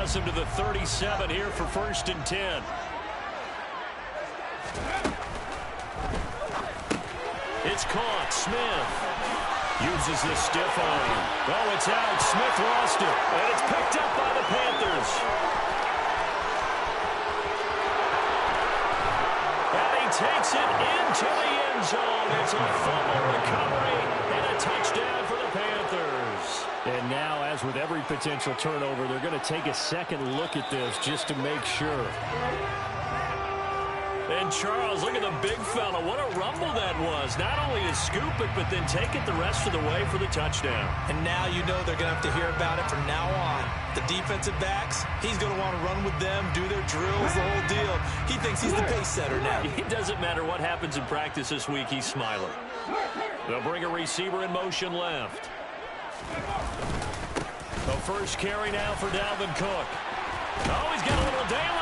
has him to the 37 here for 1st and 10. It's caught. Smith uses the stiff arm. Oh, it's out. Smith lost it. And it's picked up by the Panthers. And he takes it into the end zone. It's a fumble recovery and a touchdown for the Panthers. And now, as with every potential turnover, they're going to take a second look at this just to make sure. And Charles, look at the big fella. What a rumble that was. Not only to scoop it, but then take it the rest of the way for the touchdown. And now you know they're going to have to hear about it from now on. The defensive backs, he's going to want to run with them, do their drills, the whole deal. He thinks he's the pace setter now. It doesn't matter what happens in practice this week, he's smiling. They'll bring a receiver in motion left. The first carry now for Dalvin Cook. Oh, he's got a little daylight.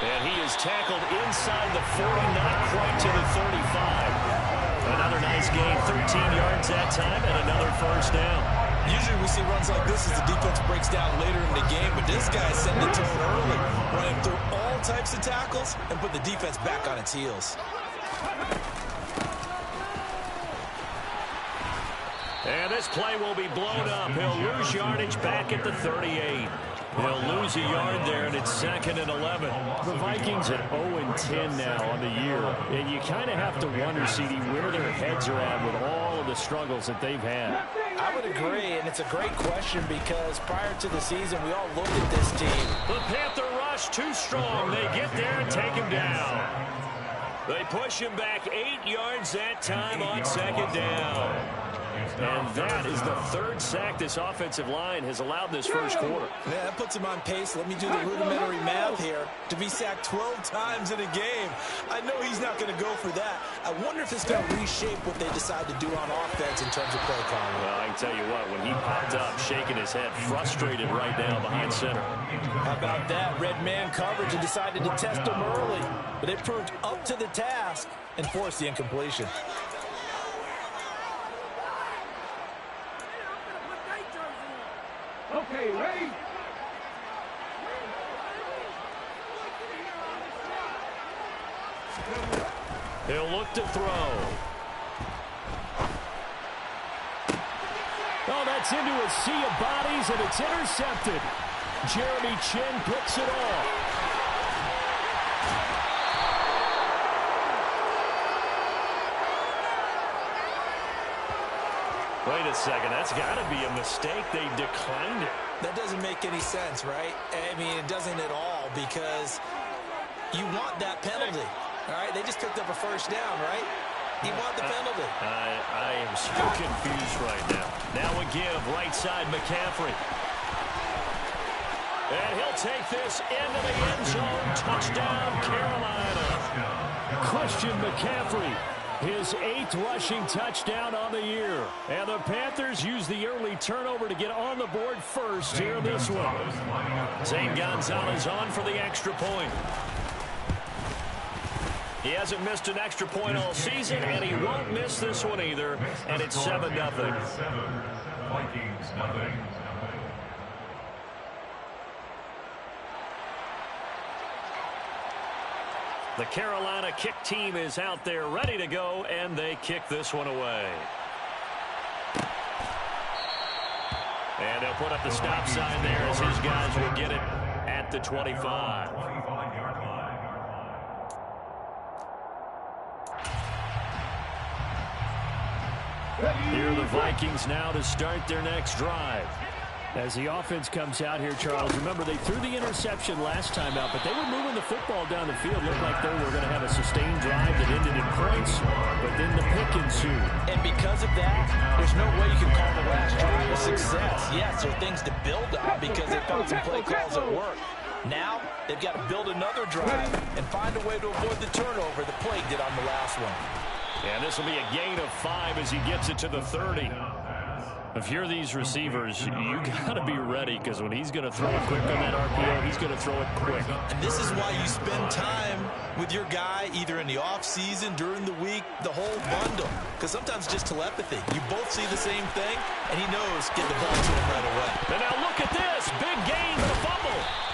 And he is tackled inside the 40, not quite to the 35. Another nice gain, 13 yards that time, and another first down. Usually we see runs like this as the defense breaks down later in the game, but this guy's setting the tone early, running through all types of tackles and put the defense back on its heels. And this play will be blown up. He'll lose yardage back at the 38. They'll lose a yard there, and it's 2nd and 11. The Vikings at 0-10 now on the year. And you kind of have to wonder, CD, where their heads are at with all of the struggles that they've had. I would agree, and it's a great question because prior to the season, we all looked at this team. The Panther rush too strong. They get there and take him down. They push him back 8 yards that time on 2nd down. And that is the 3rd sack this offensive line has allowed this first quarter. Yeah, that puts him on pace. Let me do the rudimentary math here. To be sacked 12 times in a game, I know he's not going to go for that. I wonder if it's going to reshape what they decide to do on offense in terms of play calling. Well, I can tell you what, when he popped up, shaking his head, frustrated right now behind center. How about that? Red man coverage and decided to test him early. But it proved up to the task and forced the incompletion. Okay, ready? He'll look to throw. Oh, that's into a sea of bodies, and it's intercepted. Jeremy Chin picks it off. Wait a second, that's got to be a mistake. They declined it. That doesn't make any sense, right? I mean, it doesn't at all because you want that penalty, all right? They just picked up a first down, right? You want the penalty. I am so confused right now. Now a give, right side, McCaffrey. And he'll take this into the end zone. Touchdown, Carolina. Christian McCaffrey. His 8th rushing touchdown on the year. And the Panthers use the early turnover to get on the board first here in this one. Zane Gonzalez on for the extra point. He hasn't missed an extra point all season, and he won't miss this one either. And it's 7-0. Vikings, nothing. The Carolina kick team is out there ready to go, and they kick this one away. And they'll put up the stop sign there as his guys will get it at the 25. Here are the Vikings now to start their next drive. As the offense comes out here, Charles, remember they threw the interception last time out, but they were moving the football down the field. Looked like they were going to have a sustained drive that ended in points, but then the pick ensued. And because of that, there's no way you can call the last drive a success. Yes, there are things to build on because they found some play calls at work. Now, they've got to build another drive and find a way to avoid the turnover the play did on the last one. And this will be a gain of 5 as he gets it to the 30. If you're these receivers, you got to be ready because when he's going to throw it quick on that RPO, he's going to throw it quick. And this is why you spend time with your guy either in the offseason, during the week, the whole bundle. Because sometimes just telepathy. You both see the same thing, and he knows get the ball to him right away. And now look at this. Big gain, but a fumble.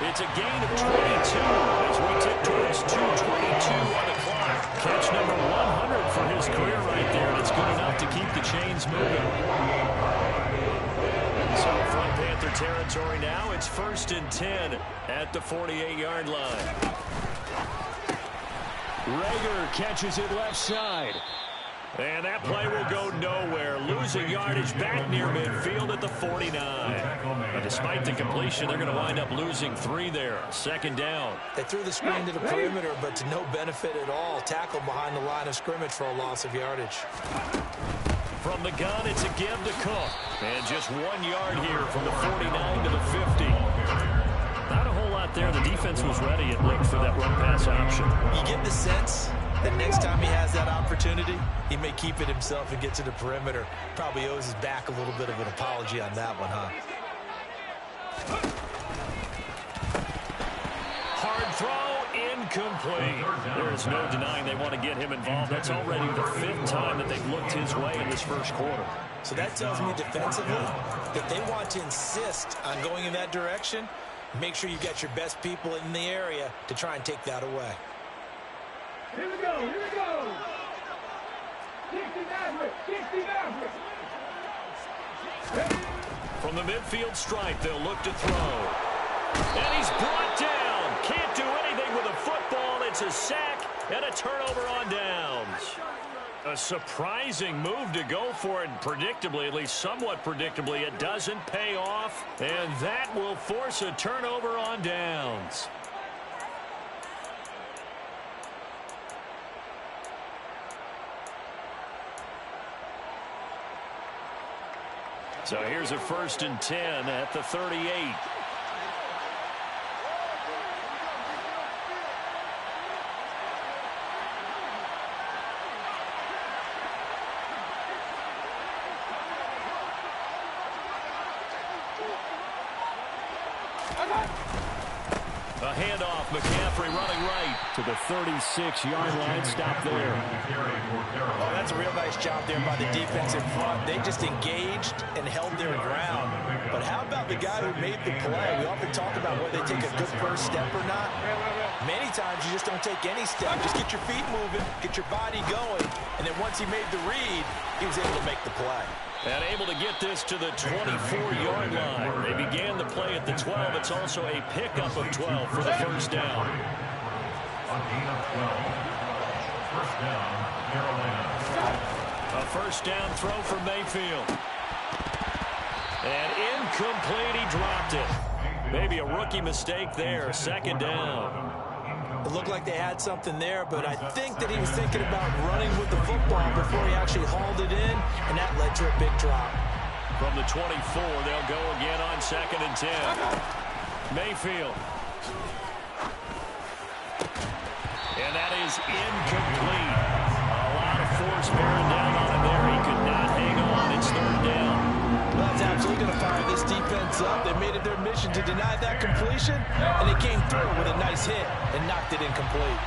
It's a gain of 22 as we tick towards 2:22 on the clock. Catch number 100 for his career right there. It's good enough to keep the chains moving. So from Panther territory now, it's 1st and 10 at the 48-yard line. Rager catches it left side. And that play will go nowhere. Losing yardage back near midfield at the 49. But despite the completion, they're going to wind up losing 3 there. 2nd down. They threw the screen to the perimeter, but to no benefit at all. Tackled behind the line of scrimmage for a loss of yardage. From the gun, it's a give to Cook. And just 1 yard here from the 49 to the 50. Not a whole lot there. The defense was ready, it looked, for that run pass option. You get the sense that next time he has that opportunity, he may keep it himself and get to the perimeter. Probably owes his back a little bit of an apology on that one, huh? Hard throw, incomplete. There's no denying they want to get him involved. That's already the 5th time that they've looked his way in this first quarter. So that tells me defensively that they want to insist on going in that direction. Make sure you got your best people in the area to try and take that away. Here we go, here we go. 60 Maverick, 60 Maverick. From the midfield stripe, they'll look to throw. And he's brought down. Can't do anything with a football. It's a sack and a turnover on downs. A surprising move to go for it, predictably, at least somewhat predictably. It doesn't pay off, and that will force a turnover on downs. So here's a 1st and 10 at the 38. A handoff, McCaffrey running right to the 36-yard line. Stop there. Oh, that's a real nice job there by the defense in front. They just engaged and held their ground. But how about the guy who made the play? We often talk about whether they take a good first step or not. Many times you just don't take any step. Just get your feet moving, get your body going, and then once he made the read, he was able to make the play. And able to get this to the 24-yard line. They began the play at the 12. It's also a pickup of 12 for the first down. A first down throw for Mayfield. And incomplete, he dropped it. Maybe a rookie mistake there, 2nd down. It looked like they had something there, but I think that he was thinking about running with the football before he actually hauled it in, and that led to a big drop. From the 24, they'll go again on 2nd and 10. Mayfield. And that is incomplete. A lot of force bearing down on him there. He could not hang on. It's 3rd down. Well, that's absolutely going to fire this defense up. They made it their mission to deny that completion, and they came through with a nice hit and knocked it incomplete.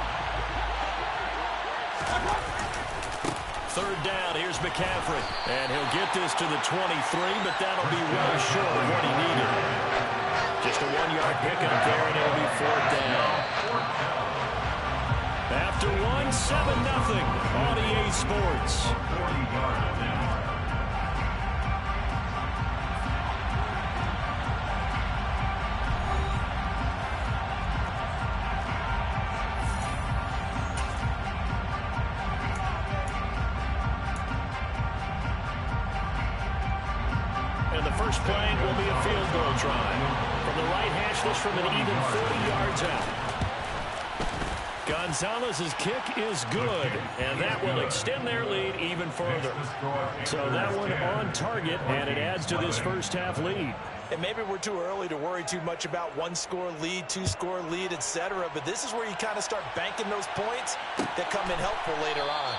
3rd down, here's McCaffrey. And he'll get this to the 23, but that'll be well short of what he needed. Just a 1-yard pickup there, and it'll be 4th down. After 1, 7-0 on EA Sports. And the first play will be a field goal try. From the right hash, this from an even 40 yards out. Gonzalez's kick is good, and that will extend their lead even further. So that one on target, and it adds to this first half lead. And maybe we're too early to worry too much about 1-score lead, 2-score lead, etc. But this is where you kind of start banking those points that come in helpful later on.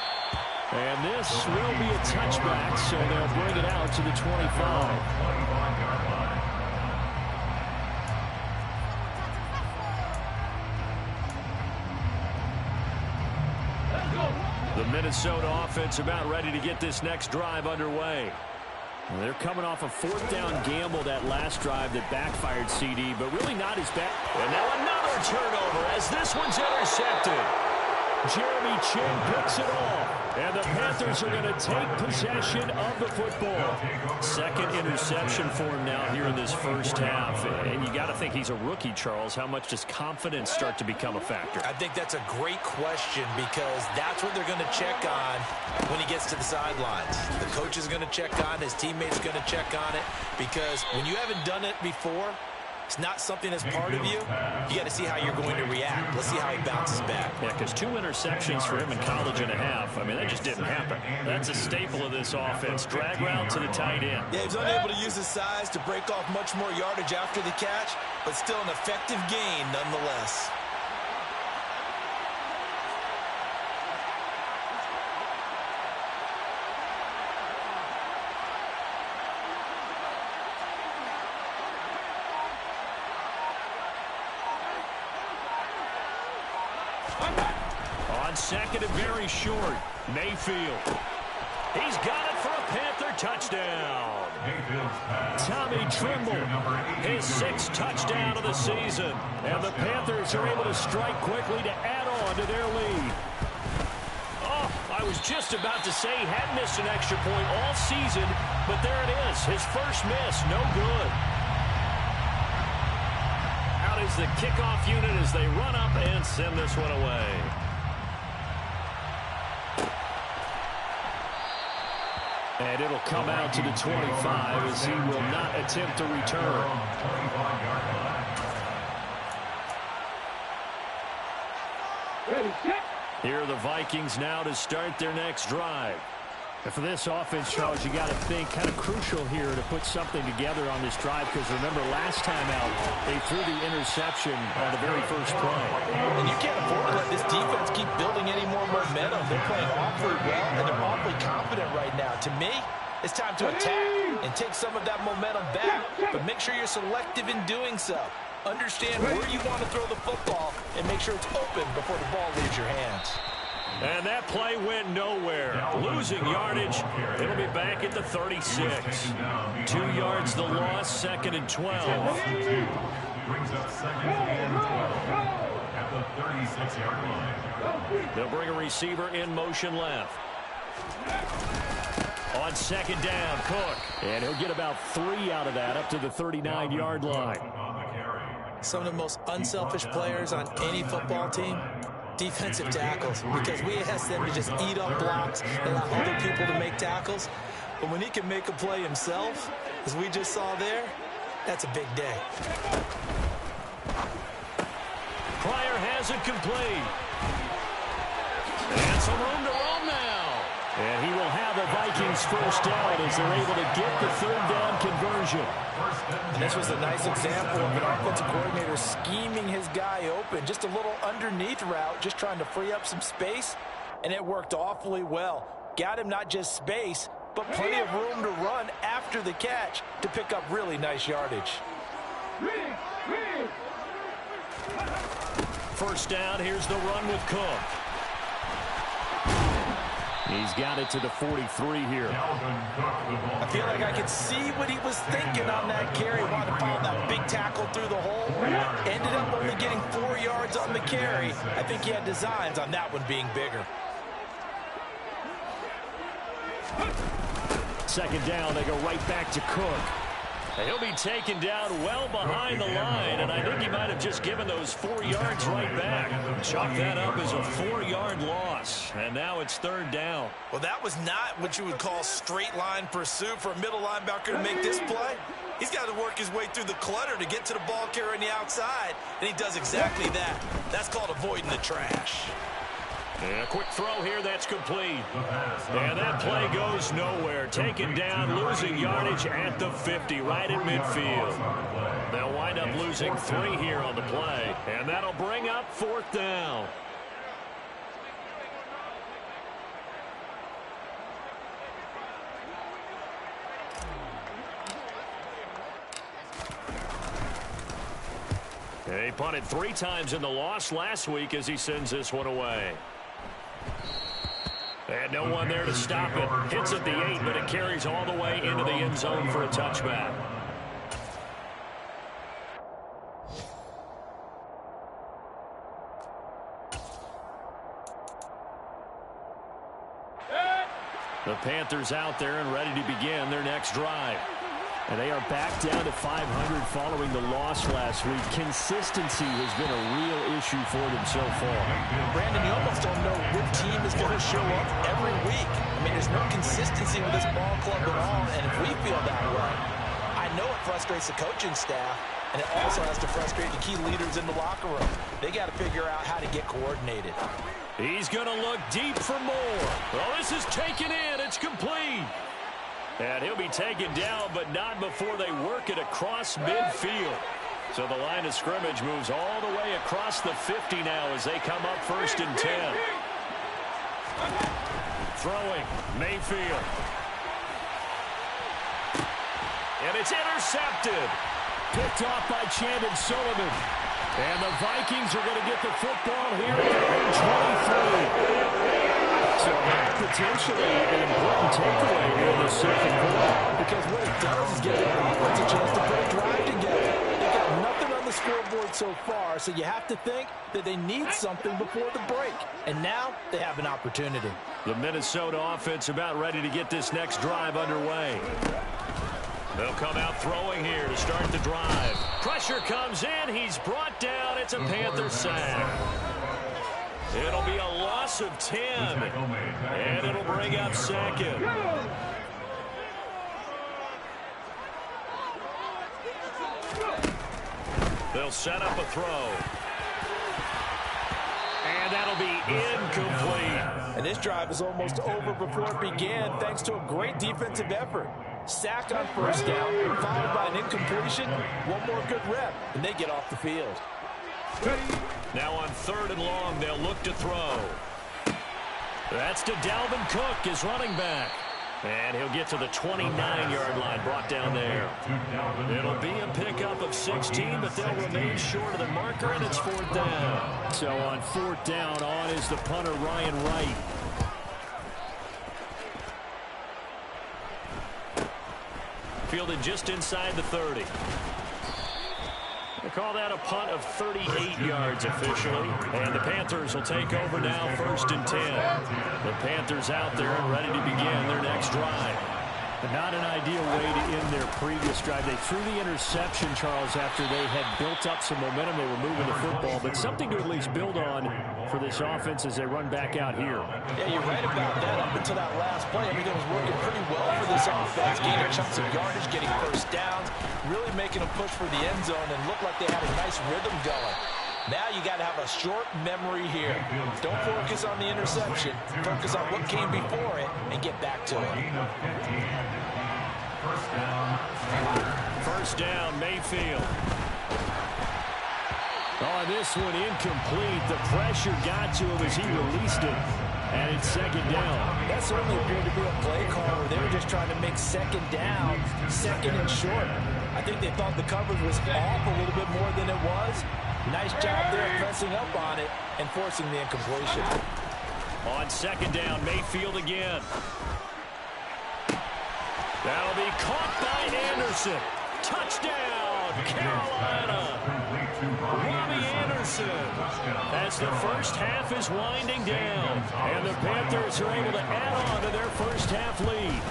And this will be a touchback, so they'll bring it out to the 25. The Minnesota offense about ready to get this next drive underway. Well, they're coming off a fourth down gamble that last drive that backfired CD, but really not as bad. And now another turnover as this one's intercepted. Jeremy Chin picks it off, and the Panthers are going to take possession of the football. Second interception for him now here in this first half. And you got to think he's a rookie, Charles. How much does confidence start to become a factor? I think that's a great question because that's what they're going to check on when he gets to the sidelines. The coach is going to check on, his teammates are going to check on it, because when you haven't done it before, it's not something that's part of you. You got to see how you're going to react. Let's see how he bounces back. Yeah, because 2 interceptions for him in college and a half. I mean, that just didn't happen. That's a staple of this offense. Drag route to the tight end. Yeah, he's unable to use his size to break off much more yardage after the catch, but still an effective gain nonetheless. On second and very short, Mayfield. He's got it for a Panther touchdown. Tommy Trimble, his 6th touchdown of the season. And the Panthers are able to strike quickly to add on to their lead. Oh, I was just about to say he had missed an extra point all season, but there it is. His first miss, no good. Out is the kickoff unit as they run up and send this one away. And it'll come out to the 25 as he will not attempt to return. Ready, set. Here are the Vikings now to start their next drive. And for this offense, Charles, you got to think kind of crucial here to put something together on this drive, because remember last time out they threw the interception on the very first play. And you can't afford to let this defense keep building any more momentum. They're playing awfully well, and they're awfully confident right now. To me, it's time to attack and take some of that momentum back, but make sure you're selective in doing so. Understand where you want to throw the football and make sure it's open before the ball leaves your hands. And that play went nowhere. Losing yardage. It'll be back at the 36. 2 yards the loss, 2nd and 12. Brings up second and 12 at the 36-yard line. They'll bring a receiver in motion left. On 2nd down, Cook. And he'll get about 3 out of that up to the 39-yard line. Some of the most unselfish players on any football team, defensive tackles, because we ask them to just eat up blocks, allow other people to make tackles. But when he can make a play himself, as we just saw there, that's a big day. Pryor has it complete. And some room to roam now. And he will have the Vikings first down as they're able to get the 3rd down conversion. And this was a nice example of an offensive coordinator scheming his guy open. Just a little underneath route, just trying to free up some space, and it worked awfully well. Got him not just space, but plenty of room to run after the catch to pick up really nice yardage. First down, here's the run with Cook. He's got it to the 43 here. I feel like I could see what he was thinking on that carry. Wanted to follow that big tackle through the hole. Ended up only getting 4 yards on the carry. I think he had designs on that one being bigger. 2nd down, they go right back to Cook. And he'll be taken down well behind the line, and I think he might have just given those 4 yards right back. Chalk that up as a 4-yard loss, and now it's 3rd down. Well, that was not what you would call straight line pursuit for a middle linebacker to make this play. He's got to work his way through the clutter to get to the ball carrier on the outside, and he does exactly that. That's called avoiding the trash. And a quick throw here, that's complete. And that play goes nowhere. Taken down, losing yardage at the 50, right at midfield. They'll wind up losing 3 here on the play. And that'll bring up 4th down. He punted 3 times in the loss last week as he sends this one away. And no one there to stop it. Hits at the 8, but it carries all the way into the end zone for a touchback. The Panthers out there and ready to begin their next drive. And they are back down to 500 following the loss last week. Consistency has been a real issue for them so far. Brandon, you almost don't know which team is going to show up every week. I mean, there's no consistency with this ball club at all, and if we feel that way, I know it frustrates the coaching staff, and it also has to frustrate the key leaders in the locker room. They got to figure out how to get coordinated. He's going to look deep for more. Well, this is taken in. It's complete. And he'll be taken down, but not before they work it across midfield. So the line of scrimmage moves all the way across the 50 now as they come up 1st and 10. Throwing, Mayfield. And it's intercepted. Picked off by Chandon Sullivan. And the Vikings are going to get the football here at 23. So potentially an important takeaway here in the second quarter. Because what it does is give the offense a chance to put a drive together. They've got nothing on the scoreboard so far, so you have to think that they need something before the break. And now they have an opportunity. The Minnesota offense about ready to get this next drive underway. They'll come out throwing here to start the drive. Pressure comes in. He's brought down. It's a Panther sack. It'll be a loss of 10. And it'll bring up 2nd. They'll set up a throw. And that'll be incomplete. And this drive is almost over before it began thanks to a great defensive effort. Sacked on 1st down, followed by an incompletion. One more good rep, and they get off the field. Now on 3rd and long, they'll look to throw. That's to Dalvin Cook, his running back. And he'll get to the 29-yard line, brought down there. It'll be a pickup of 16, but they'll remain short of the marker, and it's 4th down. So on 4th down, on is the punter, Ryan Wright. Fielded just inside the 30. They call that a punt of 38 yards officially. And the Panthers will take over now 1st and 10. The Panthers out there and ready to begin their next drive. But not an ideal way to end their previous drive. They threw the interception, Charles, after they had built up some momentum. They were moving the football, but something to at least build on for this offense as they run back out here. Yeah, you're right about that. Up until that last play, everything was working pretty well for this offense. Gaining chunks of yardage, getting 1st downs, really making a push for the end zone, and looked like they had a nice rhythm going. Now you got to have a short memory here. Don't focus on the interception. Focus on what came before it and get back to it. 1st down, Mayfield. Oh, this one incomplete. The pressure got to him as he released it. And it's 2nd down. That certainly appeared to be a play call where they were just trying to make 2nd down, 2nd and short. I think they thought the coverage was off a little bit more than it was. Nice job there pressing up on it and forcing the incompletion. On 2nd down, Mayfield again. That'll be caught by Anderson. Touchdown, Carolina. Robbie Anderson. As the 1st half is winding down. And the Panthers are able to add on to their 1st half lead.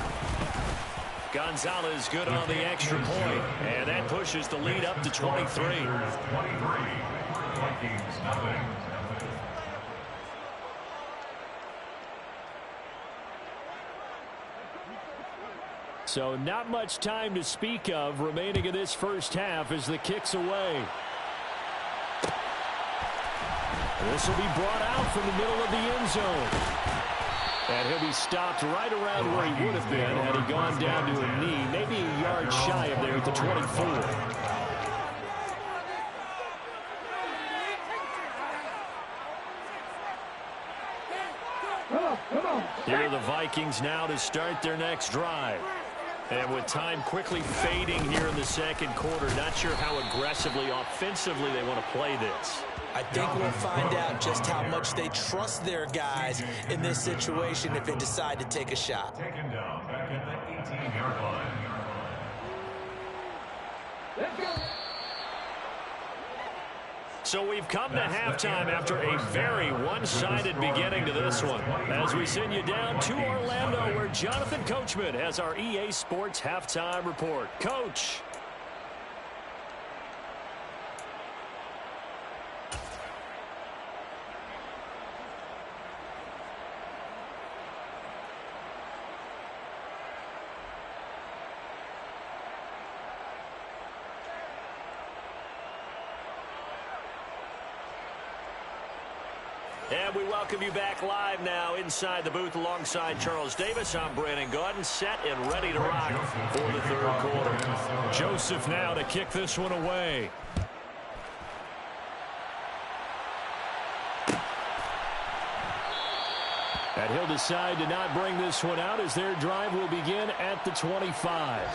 Gonzalez good on the extra point. And that pushes the lead up to 23. So not much time to speak of remaining in this 1st half as the kick's away. This will be brought out from the middle of the end zone. And he'll be stopped right around where he would have been had he gone down to a knee, maybe a yard shy of there at the 24. Here are the Vikings now to start their next drive. And with time quickly fading here in the 2nd quarter, not sure how aggressively, offensively they want to play this. I think we'll find out just how much they trust their guys in this situation if they decide to take a shot. Taken down back at the 18-yard line. Let's go. So we've come to halftime after a very one-sided beginning to this one. As we send you down to Orlando, where Jonathan Coachman has our EA Sports halftime report. Coach. And we welcome you back live now inside the booth alongside Charles Davis. I'm Brandon Gotw, set and ready to rock for the third quarter. Joseph now to kick this one away. And he'll decide to not bring this one out as their drive will begin at the 25.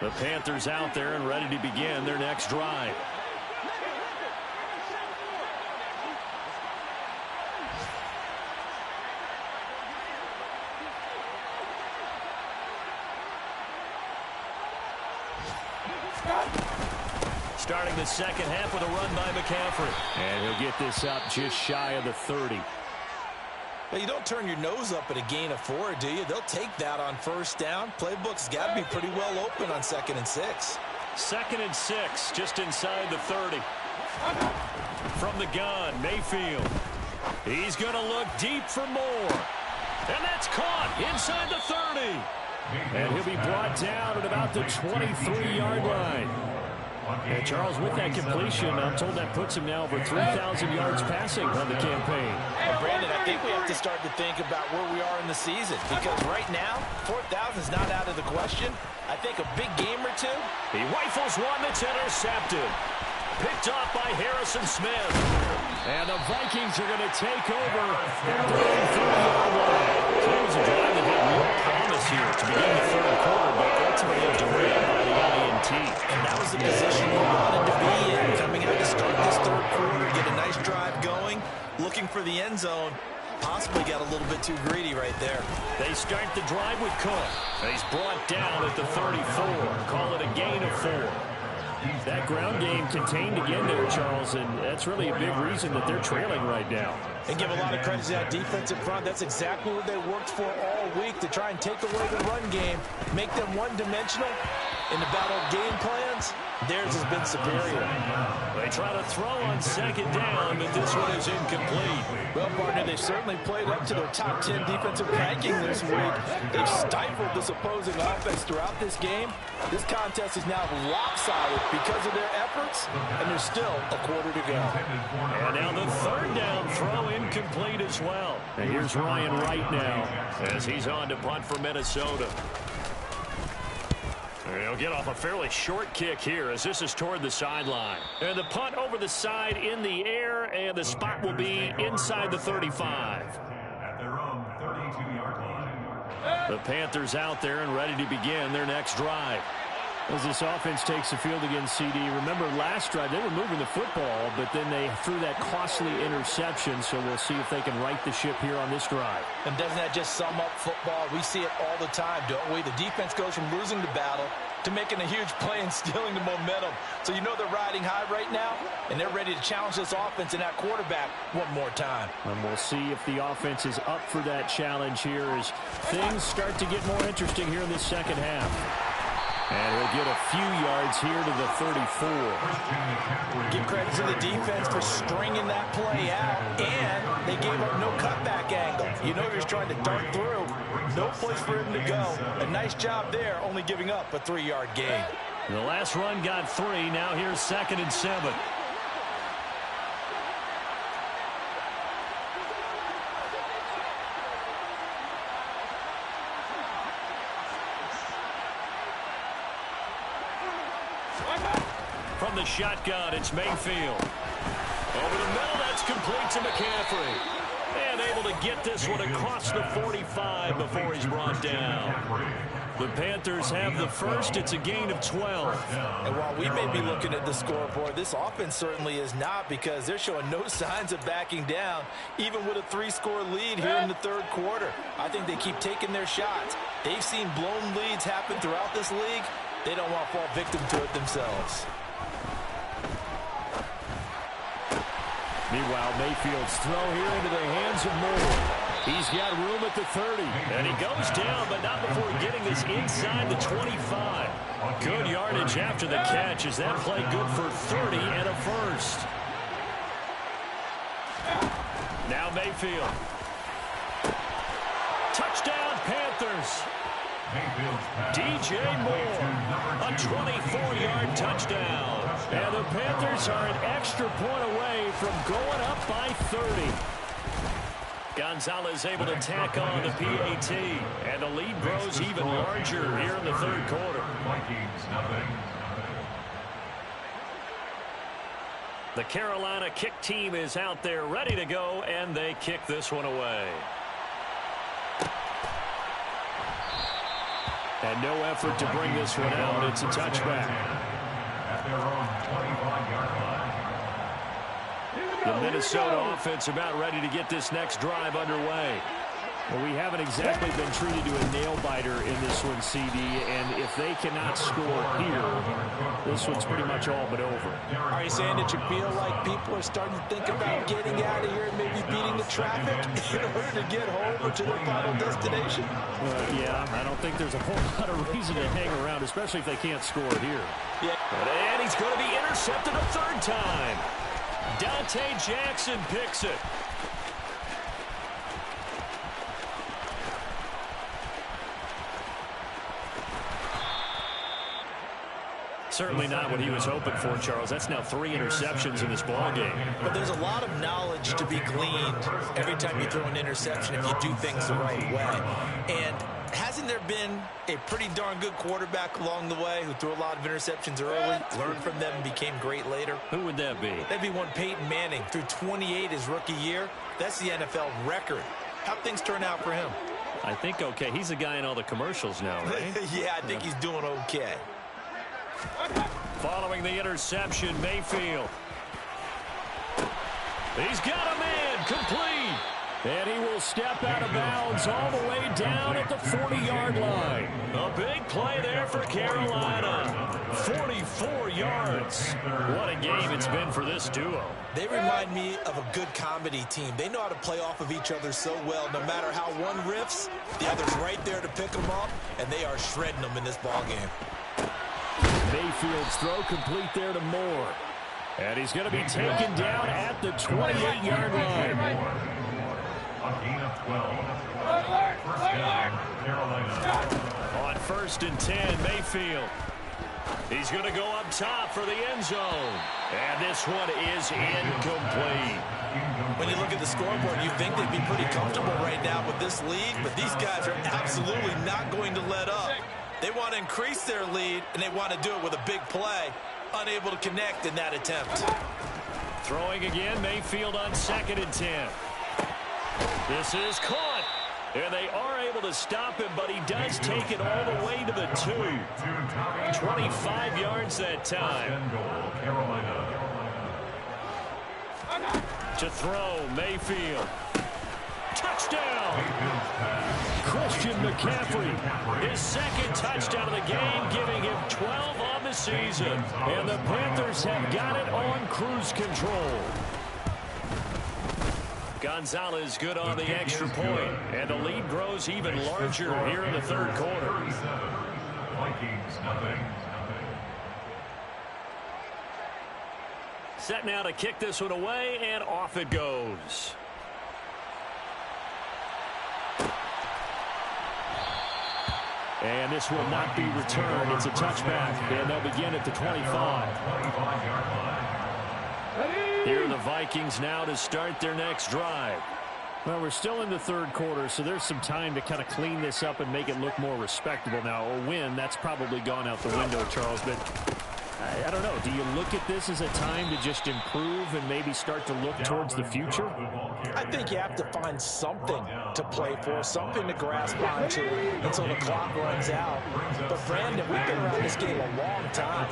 The Panthers out there and ready to begin their next drive. Starting the second half with a run by McCaffrey. And he'll get this up just shy of the 30. Now, you don't turn your nose up at a gain of 4, do you? They'll take that on first down. Playbook's got to be pretty well open on 2nd and 6. 2nd and 6, just inside the 30. From the gun, Mayfield. He's going to look deep for more. And that's caught inside the 30. And he'll be brought down at about the 23-yard line. And Charles, with that completion, I'm told that puts him now over 3,000 yards passing on the campaign. And Brandon, I think we have to start to think about where we are in the season, because right now, 4,000 is not out of the question. I think a big game or two. He rifles one that's intercepted. Picked off by Harrison Smith. And the Vikings are going to take over at the 33-yard line. So it was a drive that had real promise here to begin the third quarter, but ultimately derailed by the INT. And that was the position he wanted to be in, coming out to start this third quarter, get a nice drive going, looking for the end zone. Possibly got a little bit too greedy right there. They start the drive with Cook. He's brought down at the 34. Call it a gain of 4. That ground game contained again there, Charles, and that's really a big reason that they're trailing right now. And give a lot of credit to that defensive front. That's exactly what they worked for all week, to try and take away the run game, make them one-dimensional. In the battle of game plans, theirs has been superior. They try to throw on 2nd down, but this one is incomplete. Well, partner, they've certainly played up to their top 10 defensive ranking this week. They've stifled this opposing offense throughout this game. This contest is now lopsided because of their efforts, and there's still a quarter to go. And now the 3rd down throw incomplete as well. And here's Ryan Wright now as he's on to punt for Minnesota. He'll get off a fairly short kick here as this is toward the sideline. And the punt over the side in the air, and the spot will be inside the 35. At their own 32-yard line. The Panthers out there and ready to begin their next drive. As this offense takes the field against CD, remember last drive they were moving the football, but then they threw that costly interception, so we'll see if they can right the ship here on this drive. And doesn't that just sum up football? We see it all the time, don't we? The defense goes from losing the battle to making a huge play and stealing the momentum. So you know they're riding high right now, and they're ready to challenge this offense and that quarterback one more time. And we'll see if the offense is up for that challenge here as things start to get more interesting here in this second half. And he'll get a few yards here to the 34. Give credit to the defense for stringing that play out, and they gave up no cutback angle. You know he was trying to dart through. No place for him to go. A nice job there, only giving up a 3-yard gain. The last run got 3. Now here's 2nd and 7. From the shotgun, it's Mayfield. Over the middle, that's complete to McCaffrey. And able to get this one across the 45 before he's brought down. The Panthers have the first. It's a gain of 12. And while we may be looking at the scoreboard, this offense certainly is not, because they're showing no signs of backing down, even with a 3-score lead here in the third quarter. I think they keep taking their shots. They've seen blown leads happen throughout this league. They don't want to fall victim to it themselves. Meanwhile, Mayfield's throw here into the hands of Moore. He's got room at the 30, and he goes down, but not before getting this inside the 25. Good yardage after the catch. Is that play good for 30 and a first? Now Mayfield. Touchdown, Panthers. DJ Moore, a 24-yard touchdown. And the Panthers are an extra point away from going up by 30. Gonzalez able to tack on the PAT, and the lead grows even larger here in the third quarter. The Carolina kick team is out there ready to go, and they kick this one away. And no effort to bring this one out. It's a touchback. At their own 25-yard line. The Minnesota offense about ready to get this next drive underway. Well, we haven't exactly been treated to a nail-biter in this one, CD, and if they cannot score here, this one's pretty much all but over. Are you saying that you feel like people are starting to think about getting out of here and maybe beating the traffic in order to get home or to their final destination? Yeah, I don't think there's a whole lot of reason to hang around, especially if they can't score here. Yeah. And he's going to be intercepted a third time. Dante Jackson picks it. Certainly not what he was hoping for, Charles. That's now 3 interceptions in this ballgame. But there's a lot of knowledge to be gleaned every time you throw an interception if you do things the right way. And hasn't there been a pretty darn good quarterback along the way who threw a lot of interceptions early, learned from them, and became great later? Who would that be? That'd be one Peyton Manning, threw 28 his rookie year. That's the NFL record. How'd things turn out for him? I think okay. He's the guy in all the commercials now, right? Yeah, I think he's doing okay. Following the interception, Mayfield. He's got a man, complete. And he will step out of bounds all the way down at the 40-yard line. A big play there for Carolina. 44 yards. What a game it's been for this duo. They remind me of a good comedy team. They know how to play off of each other so well. No matter how one riffs, the other's right there to pick them up, and they are shredding them in this ballgame. Mayfield's throw complete there to Moore. And he's going to be taken down at the 28-yard line. A gain of 12. First down, Carolina. On 1st and 10, Mayfield. He's going to go up top for the end zone. And this one is incomplete. When you look at the scoreboard, you think they'd be pretty comfortable right now with this lead, but these guys are absolutely not going to let up. They want to increase their lead, and they want to do it with a big play. Unable to connect in that attempt. Throwing again, Mayfield on 2nd and 10. This is caught. And they are able to stop him, but he does take it all the way to the 2. 25 yards that time. To throw, Mayfield. Touchdown! Christian McCaffrey, his 2nd touchdown of the game, giving him 12 on the season. And the Panthers have got it on cruise control. Gonzalez good on the extra point, and the lead grows even larger here in the third quarter. Vikings, nothing. Set now to kick this one away, and off it goes. And this will not be returned. It's a touchback, and they'll begin at the 25. Here are the Vikings now to start their next drive. Well, we're still in the third quarter, so there's some time to kind of clean this up and make it look more respectable. Now, a win, that's probably gone out the window, Charles, but I don't know. Do you look at this as a time to just improve and maybe start to look towards the future? I think you have to find something to play for, something to grasp onto until the clock runs out. But, Brandon, we've been around this game a long time.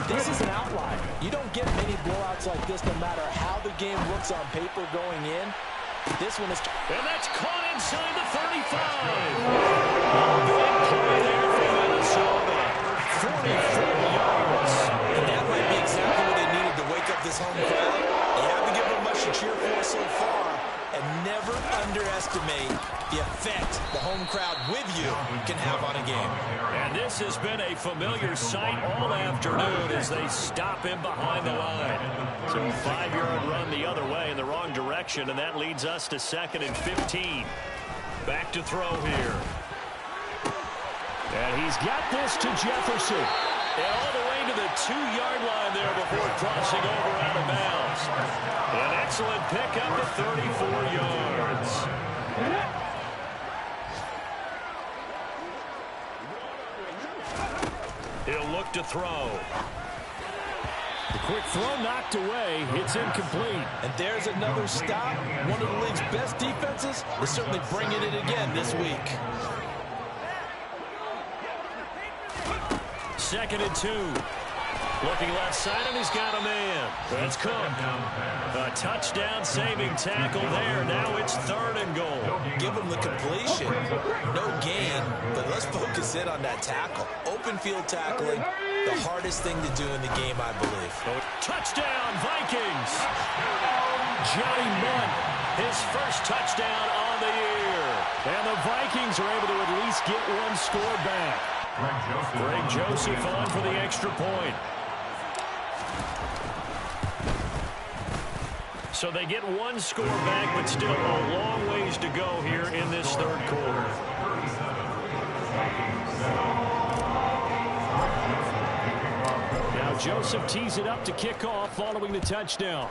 This is an outlier. You don't get many blowouts like this no matter how the game looks on paper going in. This one is... And that's caught inside the 35. Big play there for Minnesota. 44 yards. And that might be exactly what they needed to wake up this home crowd. You haven't given them much to cheer for so far. And never underestimate the effect the home crowd with you can have on a game. And this has been a familiar sight all afternoon as they stop him behind the line. So a 5-yard run the other way in the wrong direction, and that leads us to 2nd and 15. Back to throw here. And he's got this to Jefferson. And all the way to the 2-yard line there before crossing over out of bounds. An excellent pickup at 34 yards. He'll look to throw. The quick throw knocked away. It's incomplete. And there's another stop. One of the league's best defenses is certainly bringing it again this week. 2nd and 2. Looking left side, and he's got a man. That's Cook. A touchdown saving tackle there. Now it's 3rd and goal. Give him the completion. No gain, but let's focus in on that tackle. Open field tackling, the hardest thing to do in the game, I believe. Touchdown, Vikings. Johnny Mundt, his first touchdown on the year. And the Vikings are able to at least get one score back. Greg Joseph on for the extra point. So they get one score back, but still a long ways to go here in this 3rd quarter. Now Joseph tees it up to kick off following the touchdown.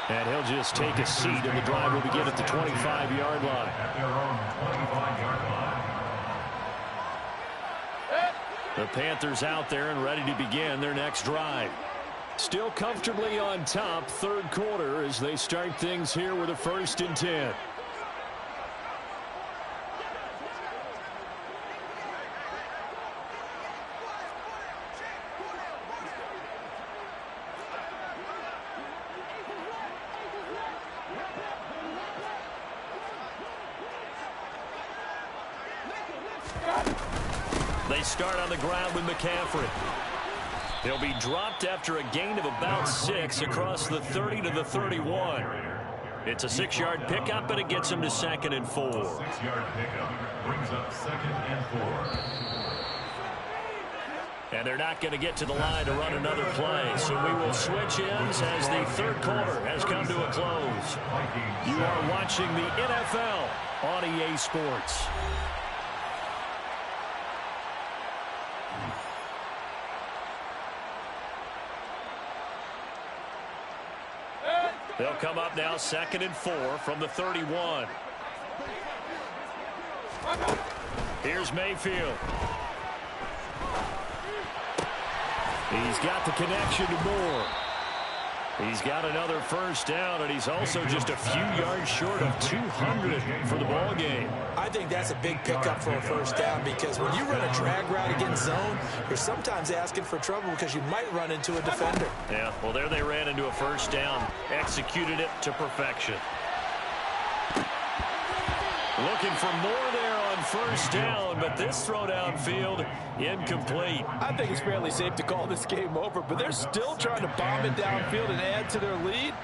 And he'll just take a seat, and the drive will begin at the 25-yard line. At their own 25-yard line. The Panthers out there and ready to begin their next drive. Still comfortably on top, 3rd quarter, as they start things here with a 1st and 10. They start on the ground with McCaffrey. He'll be dropped after a gain of about 6 across the 30 to the 31. It's a 6-yard pickup, and it gets him to 2nd and 4. 6-yard pickup brings up 2nd and 4. And they're not going to get to the line to run another play. So we will switch ends as the 3rd quarter has come to a close. You are watching the NFL on EA Sports. They'll come up now 2nd and 4 from the 31. Here's Mayfield. He's got the connection to Moore. He's got another 1st down, and he's also just a few yards short of 200 for the ball game. I think that's a big pickup for a 1st down, because when you run a drag route against zone, you're sometimes asking for trouble because you might run into a defender. Yeah, well, there they ran into a 1st down, executed it to perfection. Looking for more there on 1st down, but this throw downfield incomplete. I think it's fairly safe to call this game over, but they're still trying to bomb it downfield and add to their lead.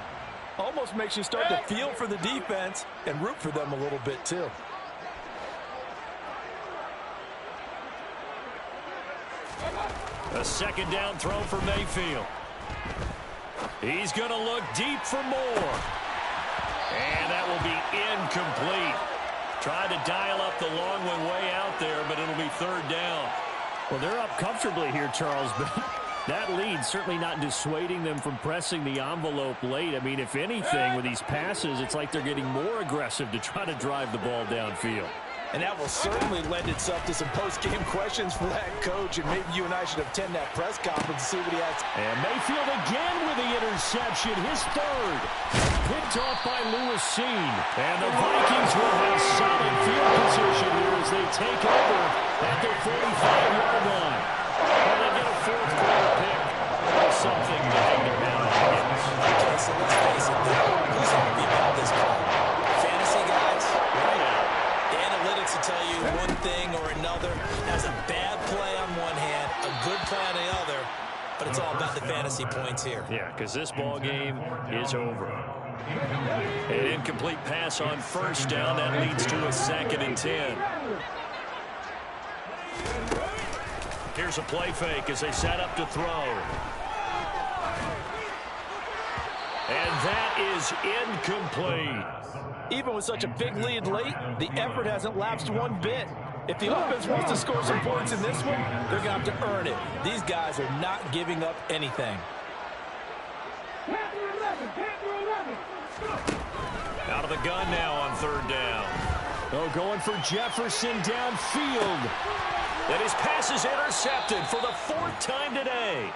Almost makes you start to feel for the defense and root for them a little bit too. A 2nd down throw for Mayfield. He's going to look deep for Moore. And that will be incomplete. Tried to dial up the long one way out there, but it'll be 3rd down. Well, they're up comfortably here, Charles, but that lead certainly not dissuading them from pressing the envelope late. I mean, if anything, with these passes, it's like they're getting more aggressive to try to drive the ball downfield. And that will certainly lend itself to some post-game questions for that coach, and maybe you and I should attend that press conference and see what he has. And Mayfield again with the interception, his third. Picked off by Lewis Seen. And the Vikings will have solid field position here as they take over at their 45-yard line. And they get a fourth quarter pick. Something to hang their hat on. Okay, so let's face it, who's happy about this call? Fantasy guys? Right. The analytics will tell you one thing or another. That's a bad play on one hand, a good play on the other, but it's all about the fantasy points here. Yeah, because this ball game is over. An incomplete pass on first down. That leads to a 2nd and 10. Here's a play fake as they set up to throw. And that is incomplete. Even with such a big lead late, the effort hasn't lapsed one bit. If the offense wants to score some points in this one, they're going to have to earn it. These guys are not giving up anything. Out of the gun now on 3rd down. Oh, going for Jefferson downfield. And his pass is intercepted for the 4th time today.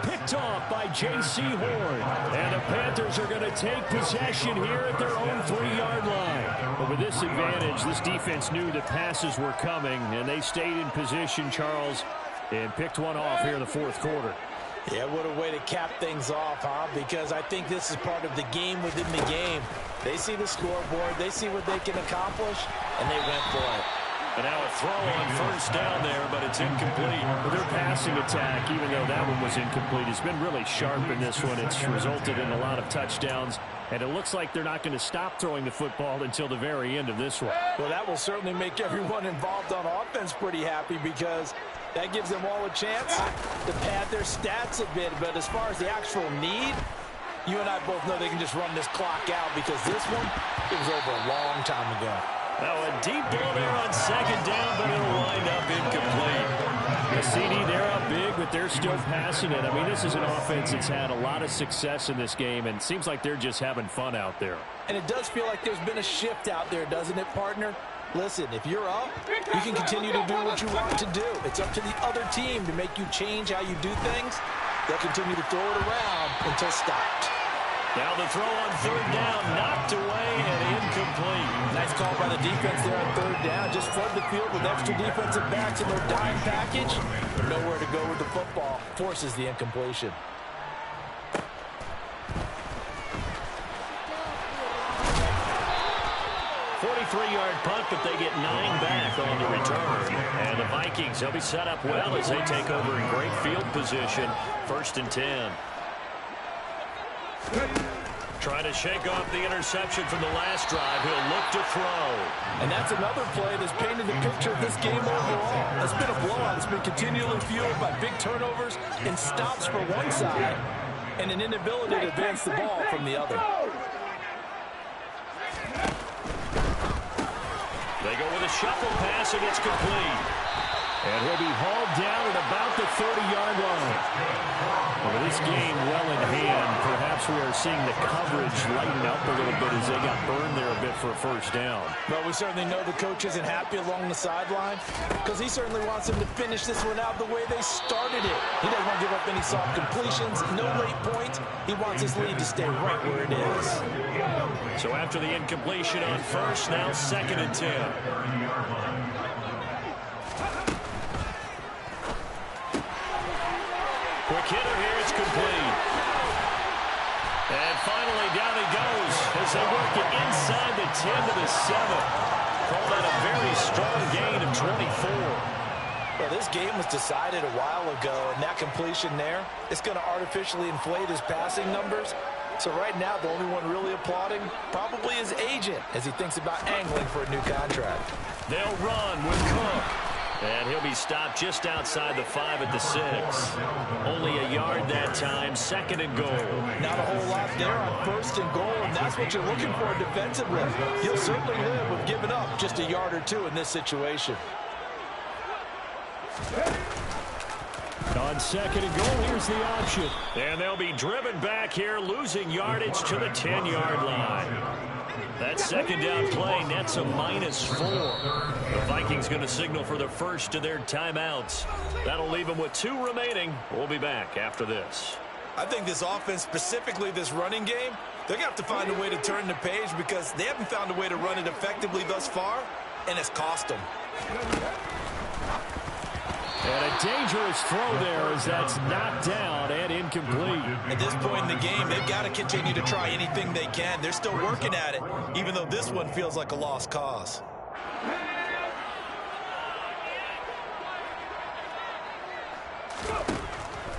Picked off by J.C. Horn. And the Panthers are going to take possession here at their own 3-yard line. But with this advantage, this defense knew the passes were coming, and they stayed in position, Charles, and picked one off here in the 4th quarter. Yeah, what a way to cap things off, huh? Because I think this is part of the game within the game. They see the scoreboard, they see what they can accomplish, and they went for it. And now a throw on first down there, but it's incomplete. Well, their passing attack, even though that one was incomplete, has been really sharp in this one. It's resulted in a lot of touchdowns, and it looks like they're not going to stop throwing the football until the very end of this one. Well, that will certainly make everyone involved on offense pretty happy because that gives them all a chance to pad their stats a bit. But as far as the actual need, you and I both know they can just run this clock out because this one, it was over a long time ago. Now a deep ball there on 2nd down, but it'll wind up incomplete. The CD, they're up big, but they're still passing it. I mean, this is an offense that's had a lot of success in this game, and it seems like they're just having fun out there. And it does feel like there's been a shift out there, doesn't it, partner? Listen, if you're up, you can continue to do what you want to do. It's up to the other team to make you change how you do things. They'll continue to throw it around until stopped. Now the throw on 3rd down, knocked away and incomplete. Nice call by the defense there on 3rd down. Just flood the field with extra defensive backs in their dime package. Nowhere to go with the football. Forces the incompletion. Three-yard punt, but they get 9 back on the return. And the Vikings, they'll be set up well as they take over in great field position. 1st and 10. Trying to shake off the interception from the last drive. He'll look to throw. And that's another play that's painted the picture of this game overall. It's been a blowout. It's been continually fueled by big turnovers and stops for one side and an inability to advance the ball from the other. They go with a shuffle pass, and it's complete. And he'll be hauled down at about the 30-yard line. Well, this game well in hand. Perhaps we are seeing the coverage lighten up a little bit as they got burned there a bit for a 1st down. But we certainly know the coach isn't happy along the sideline because he certainly wants them to finish this one out the way they started it. He doesn't want to give up any soft completions, no late points. He wants his lead to stay right where it is. So after the incompletion on 1st, now 2nd and 10. Quick hitter here, it's complete. And finally down he goes as they work it inside the 10 to the 7. Call that a very strong gain of 24. Well, this game was decided a while ago, and that completion there, it's going to artificially inflate his passing numbers. So right now, the only one really applauding probably his agent as he thinks about angling for a new contract. They'll run with Cook. And he'll be stopped just outside the 5 at the 6. Only a yard that time, 2nd and goal. Not a whole lot there on 1st and goal, and that's what you're looking for defensively. He'll certainly live with giving up just a yard or 2 in this situation. On 2nd and goal, here's the option. And they'll be driven back here, losing yardage to the 10-yard line. That's second down play nets a -4. The Vikings going to signal for the first of their timeouts. That'll leave them with 2 remaining. We'll be back after this. I think this offense, specifically this running game, they're going to have to find a way to turn the page because they haven't found a way to run it effectively thus far, and it's cost them. And a dangerous throw there as that's knocked down and incomplete. At this point in the game, they've got to continue to try anything they can. They're still working at it, even though this one feels like a lost cause.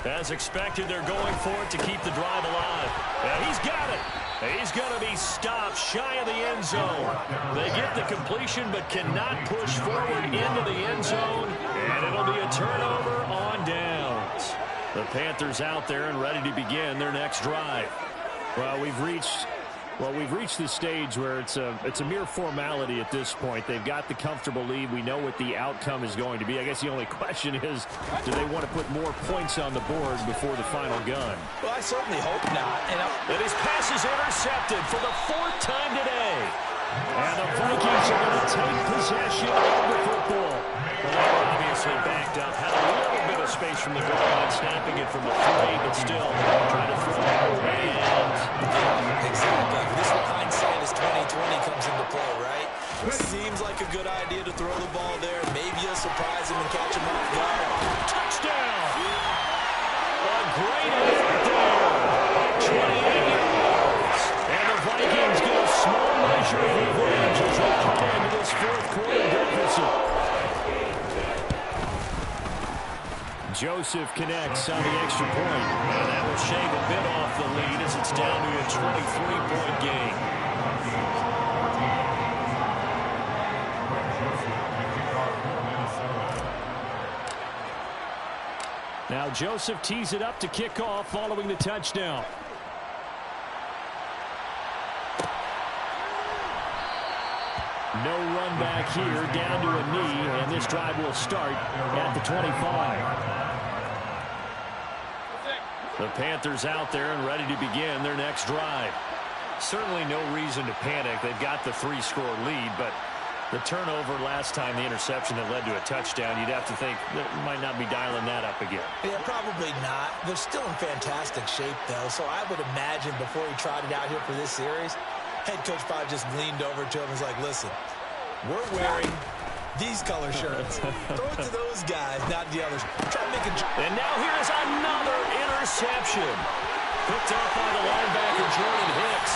As expected, they're going for it to keep the drive alive. And he's got it. He's going to be stopped shy of the end zone. They get the completion but cannot push forward into the end zone. And it'll be a turnover on downs. The Panthers out there and ready to begin their next drive. Well, we've reached the stage where it's a mere formality at this point. They've got the comfortable lead. We know what the outcome is going to be. I guess the only question is, do they want to put more points on the board before the final gun? Well, I certainly hope not. And his pass is intercepted for the 4th time today. And the Vikings are going to take possession of the football. Well, they were obviously backed up. Had a little bit of space from the goal line, snapping it from the 3, but still trying to throw it. Exactly. This is where hindsight is 20/20 comes into play, right? Seems like a good idea to throw the ball there. Maybe you'll surprise him and catch him off guard. Touchdown! A great effort there. 28 yards. And the Vikings get a small measure of revenge as they come into this 4th quarter deficit. Joseph connects on the extra point, and that will shave a bit off the lead as it's down to a 23-point game. Now Joseph tees it up to kick off following the touchdown. No run back here, down to a knee, and this drive will start at the 25. The Panthers out there and ready to begin their next drive. Certainly no reason to panic. They've got the 3-score lead, but the turnover last time, the interception that led to a touchdown, you'd have to think that might not be dialing that up again. Yeah, probably not. They're still in fantastic shape, though, so I would imagine before he trotted out here for this series, head coach probably just leaned over to him and was like, listen, we're wearing these color shirts. Throw it to those guys, not the others. Try to make a... And now here's another interception. Picked up by the linebacker, Jordan Hicks.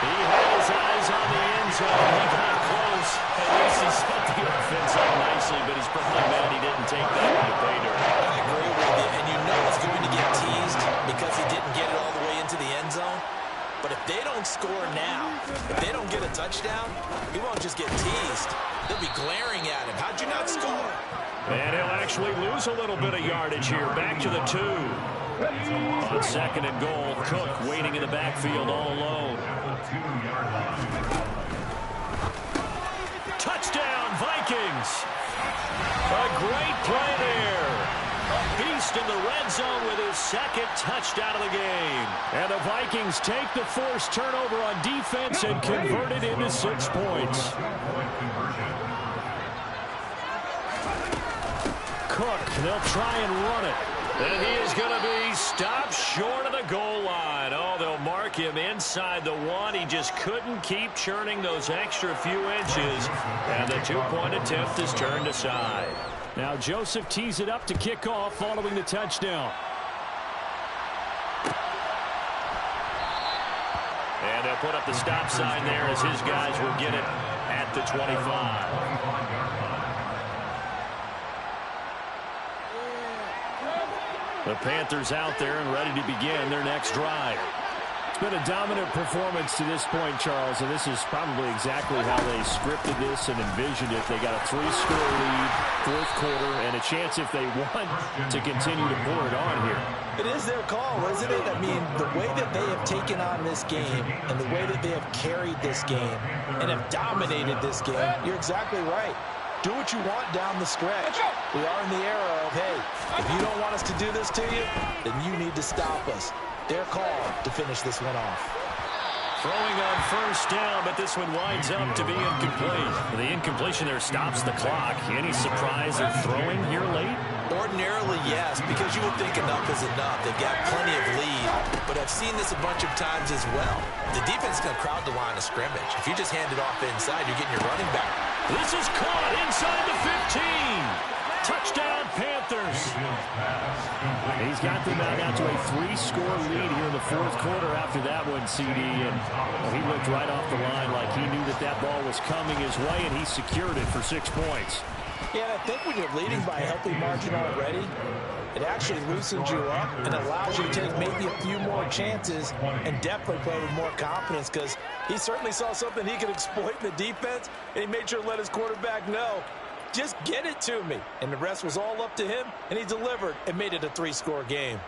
He had his eyes on the end zone. He got close. At least he set the offense up nicely, but he's probably mad he didn't take that one to pay dirt. I agree with you, and you know it's going to get teased because he didn't get it all the way into the end zone. But if they don't score now, if they don't get a touchdown, he won't just get teased. They'll be glaring at him. How'd you not score? And he'll actually lose a little bit of yardage here. Back to the 2. On 2nd and goal, Cook waiting in the backfield all alone. Touchdown, Vikings. A great play there. A beast in the red zone with his 2nd touchdown of the game. And the Vikings take the forced turnover on defense and convert it into 6 points. Cook, they'll try and run it. And he is going to be stopped short of the goal line. Oh, they'll mark him inside the 1. He just couldn't keep churning those extra few inches. And the 2-point attempt is turned aside. Now Joseph tees it up to kick off following the touchdown. And they'll put up the stop sign there as his guys will get it at the 25. The Panthers out there and ready to begin their next drive. It's been a dominant performance to this point, Charles, and this is probably exactly how they scripted this and envisioned it. They got a 3-score lead, 4th quarter, and a chance if they want to continue to pour it on here. It is their call, isn't it? I mean, the way that they have taken on this game and the way that they have carried this game and have dominated this game, you're exactly right. Do what you want down the stretch. We are in the era of, hey, if you don't want us to do this to you, then you need to stop us. Their call to finish this one off. Throwing on first down, but this one winds up to be incomplete. The incompletion there stops the clock. Any surprise of throwing here late? Ordinarily, yes, because you would think enough is enough. They've got plenty of lead, but I've seen this a bunch of times as well. The defense is going to crowd the line of scrimmage. If you just hand it off inside, you're getting your running back. This is caught inside the 15. Touchdown, Panthers. He's got them now to a 3-score lead here in the fourth quarter after that one, CD. And he looked right off the line like he knew that that ball was coming his way, and he secured it for 6 points. Yeah, and I think when you're leading by a healthy margin already, it actually loosens you up and allows you to take maybe a few more chances and definitely play with more confidence, because he certainly saw something he could exploit in the defense, and he made sure to let his quarterback know, just get it to me. And the rest was all up to him, and he delivered and made it a 3-score game.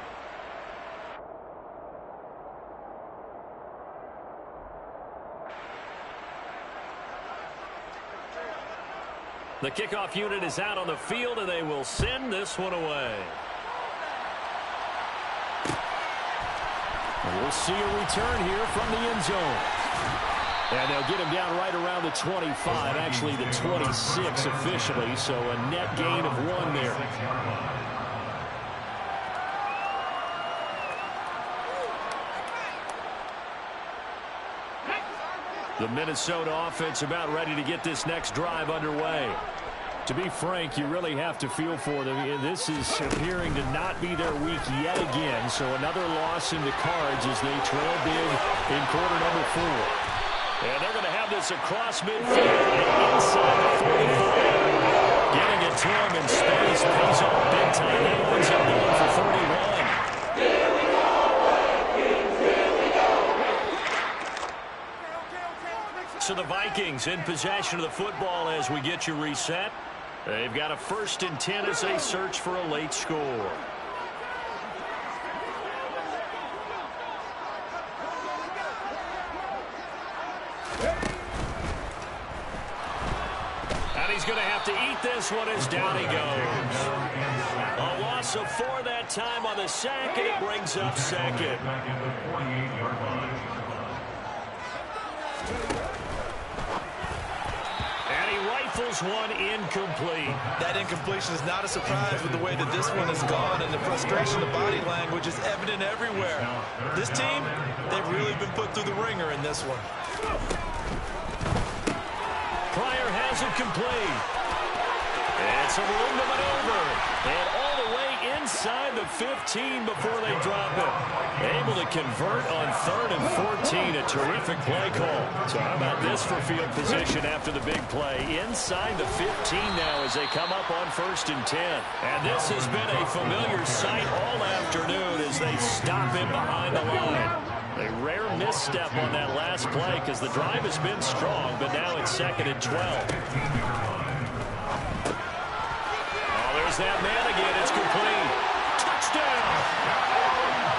The kickoff unit is out on the field, and they will send this one away. And we'll see a return here from the end zone. And they'll get him down right around the 25, actually the 26 officially, so a net gain of 1 there. The Minnesota offense about ready to get this next drive underway. To be frank, you really have to feel for them. This is appearing to not be their week yet again, so another loss in the cards as they trail big in quarter number 4. And they're going to have this across midfield and inside the 45. Getting it to him in space pays off big time. He wins it going for 31. So the Vikings in possession of the football as we get you reset. They've got a 1st and 10 as they search for a late score. He's going to have to eat this one as down he goes. A loss of 4 that time on the sack, and it brings up 2nd. And he rifles one incomplete. That incompletion is not a surprise with the way that this one has gone, and the frustration of body language is evident everywhere. This team, they've really been put through the ringer in this one. Pryor has it complete. It's a room to maneuver. And all the way inside the 15 before they drop it. Able to convert on 3rd and 14. A terrific play call. So how about this for field position after the big play? Inside the 15 now as they come up on 1st and 10. And this has been a familiar sight all afternoon as they stop him behind the line. A rare misstep on that last play because the drive has been strong, but now it's 2nd and 12. Oh, there's that man again. It's complete. Touchdown!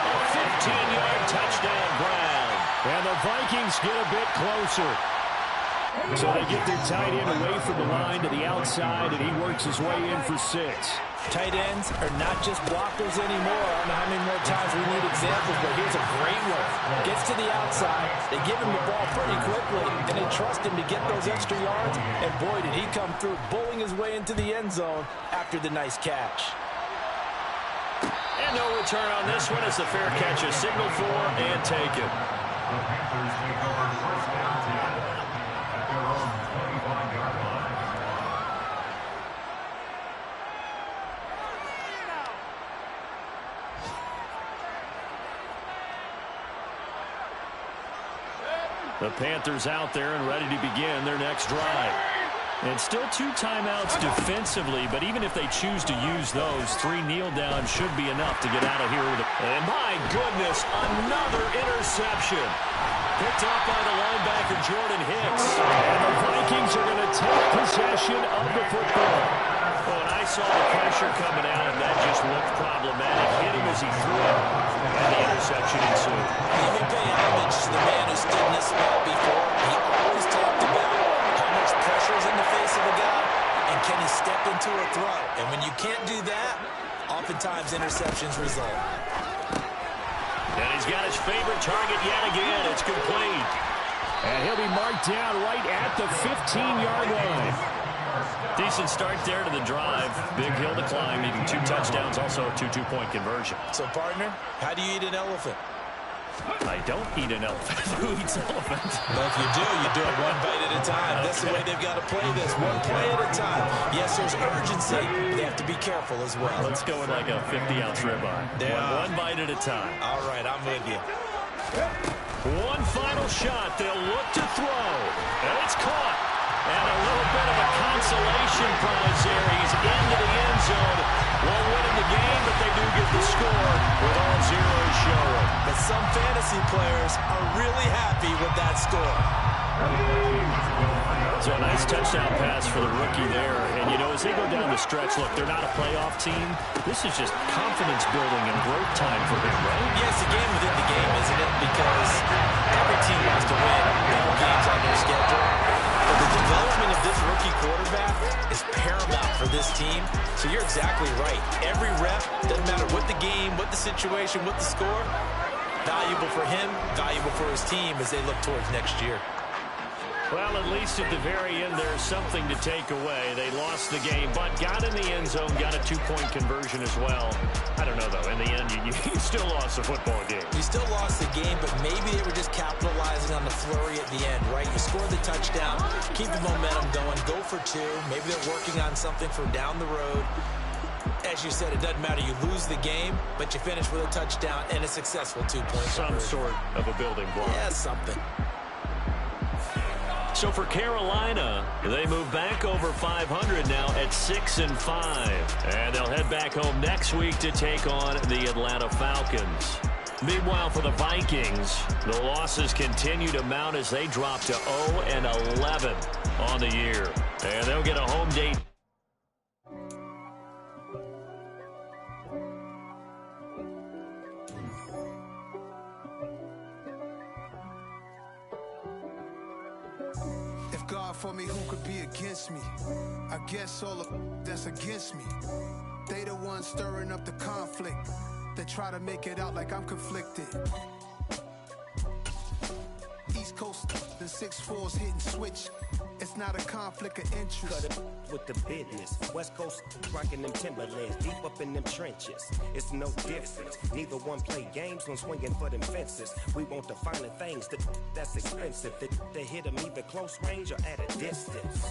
A 15-yard touchdown, Brown. And the Vikings get a bit closer. So they get their tight end away from the line to the outside, and he works his way in for 6. Tight ends are not just blockers anymore. I don't know how many more times we need examples, but here's a great one. Gets to the outside, they give him the ball pretty quickly, and they trust him to get those extra yards, and boy, did he come through, bullying his way into the end zone after the nice catch. And no return on this one as the fair catch is signaled for and taken. The Panthers take over 1st down 10 at their own 25-yard line. The Panthers out there and ready to begin their next drive. And still 2 timeouts defensively, but even if they choose to use those, 3 kneel downs should be enough to get out of here with a... And my goodness, another interception. Picked up by the linebacker, Jordan Hicks. And the Vikings are going to take possession of the football. Oh, and I saw the pressure coming out, and that just looked problematic. Hit him as he threw it, and the interception ensued. Let me pay homage to the man who stood in this spot before. He always talked about how much pressure is in the face of a guy, and can he step into a throw? And when you can't do that, oftentimes interceptions result. And he's got his favorite target yet again. It's complete. be marked down right at the 15-yard line. Decent start there to the drive. Big hill to climb, needing 2 touchdowns, also a 2-2-point conversion. So, partner, how do you eat an elephant? I don't eat an elephant. Who eats elephants? Well, if you do it one bite at a time. That's the way they've got to play this, one play at a time. Yes, there's urgency, but they have to be careful as well. Let's go with like a 50-ounce ribeye. One bite at a time. All right, I'm with you. One final shot. They'll look to throw. And it's caught. And a little bit of a consolation prize there. He's into the end zone. Won't win in the game, but they do get the score with all zeros showing. But some fantasy players are really happy with that score. So a nice touchdown pass for the rookie there. And, you know, as they go down the stretch, look, they're not a playoff team. This is just confidence building and growth time for him, right? Yes, a game within the game, isn't it? Because every team wants to win all games on their schedule. But the development of this rookie quarterback is paramount for this team. So you're exactly right. Every rep, doesn't matter what the game, what the situation, what the score, valuable for him, valuable for his team as they look towards next year. Well, at least at the very end, there's something to take away. They lost the game, but got in the end zone, got a 2-point conversion as well. I don't know, though. In the end, you still lost the football game. You still lost the game, but maybe they were just capitalizing on the flurry at the end, right? You scored the touchdown, keep the momentum going, go for 2. Maybe they're working on something for down the road. As you said, it doesn't matter. You lose the game, but you finish with a touchdown and a successful 2-point Some sort of a building block. Yeah, something. So for Carolina, they move back over 500 now at 6-5. And they'll head back home next week to take on the Atlanta Falcons. Meanwhile, for the Vikings, the losses continue to mount as they drop to 0-11 on the year. And they'll get a home date. God for me, who could be against me? I guess all of that's against me. They the ones stirring up the conflict. They try to make it out like I'm conflicted. East Coast, the 6'4's hitting switch. It's not a conflict of interest. Cut it with the business. West Coast rocking them Timberlands, deep up in them trenches. It's no difference. Neither one play games when swinging for them fences. We want the finer things that's expensive. They hit them either close range or at a distance.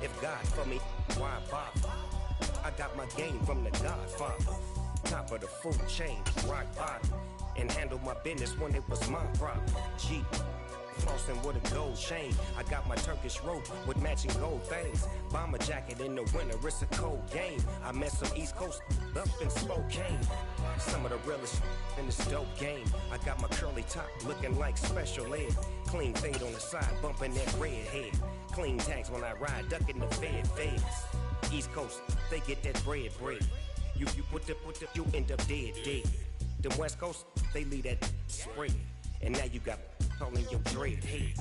If God for me, why bother? I got my game from the Godfather. Top of the food chain, rock bottom. And handle my business when it was my problem. Jeep. Flossing with a gold chain. I got my Turkish rope with matching gold things. Bomber jacket in the winter, it's a cold game. I met some East Coast up in Spokane. Some of the realest in this dope game. I got my curly top looking like special ed. Clean fade on the side, bumping that red head. Clean tags when I ride, ducking the feds. East Coast, they get that bread. You you end up dead. Them West Coast, they leave that spread. And now you got all in your dread head.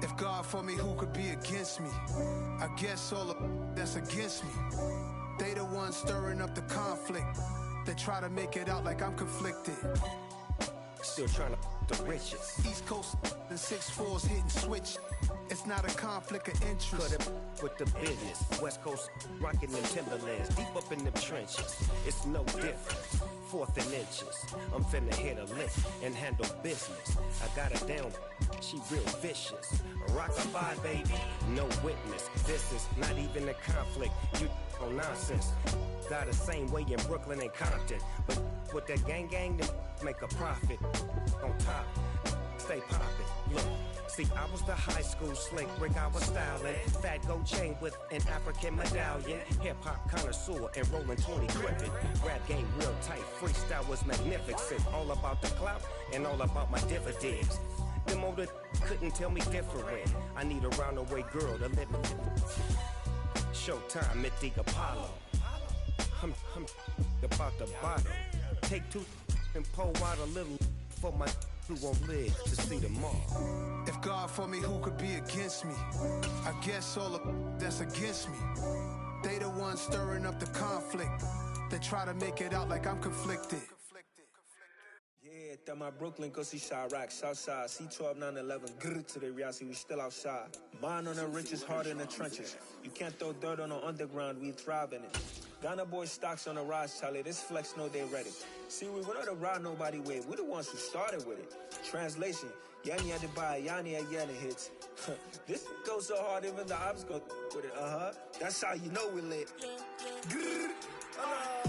If God for me, who could be against me? I guess all of that's against me. They the ones stirring up the conflict. They try to make it out like I'm conflicted. Still trying to the riches. East Coast, the 6'4's hitting switch. It's not a conflict of interest. Cut it with the business. West Coast rocking them Timberlands, deep up in them trenches. It's no difference. 4th and inches. I'm finna hit a lick and handle business. I got her down, she real vicious. Rock-a-bye, baby, no witness. This is not even a conflict. You on nonsense. Got the same way in Brooklyn and Compton. But with that gang, then make a profit. On top, stay poppin'. Look. See, I was the high school slick Rick, I was styling. Fat gold chain with an African medallion. Hip-hop connoisseur and rolling 20 gripping. Rap game real tight, freestyle was magnificent. All about the clout and all about my dividends. Them older couldn't tell me different. I need a roundaway girl to live in. Showtime at the Apollo. I'm about the bottle. Take 2 and pour out a little for my who won't live to see tomorrow. If God for me, who could be against me? I guess all of that's against me. They the ones stirring up the conflict. They try to make it out like I'm conflicted. Yeah, that my Brooklyn go see Chirac, Southside, C12, 911, grr to the Riasi, we still outside. Mine on the riches, hard in the trenches. You can't throw dirt on the underground, we thrive in it. Ghana boy stocks on the rise, Charlie, this flex know they ready. See, we not to ride nobody wave, we the ones who started with it. Translation, Yanni had to buy, Yanni at Yanni hits. This goes so hard, even the ops go with it, That's how you know we lit. Grr.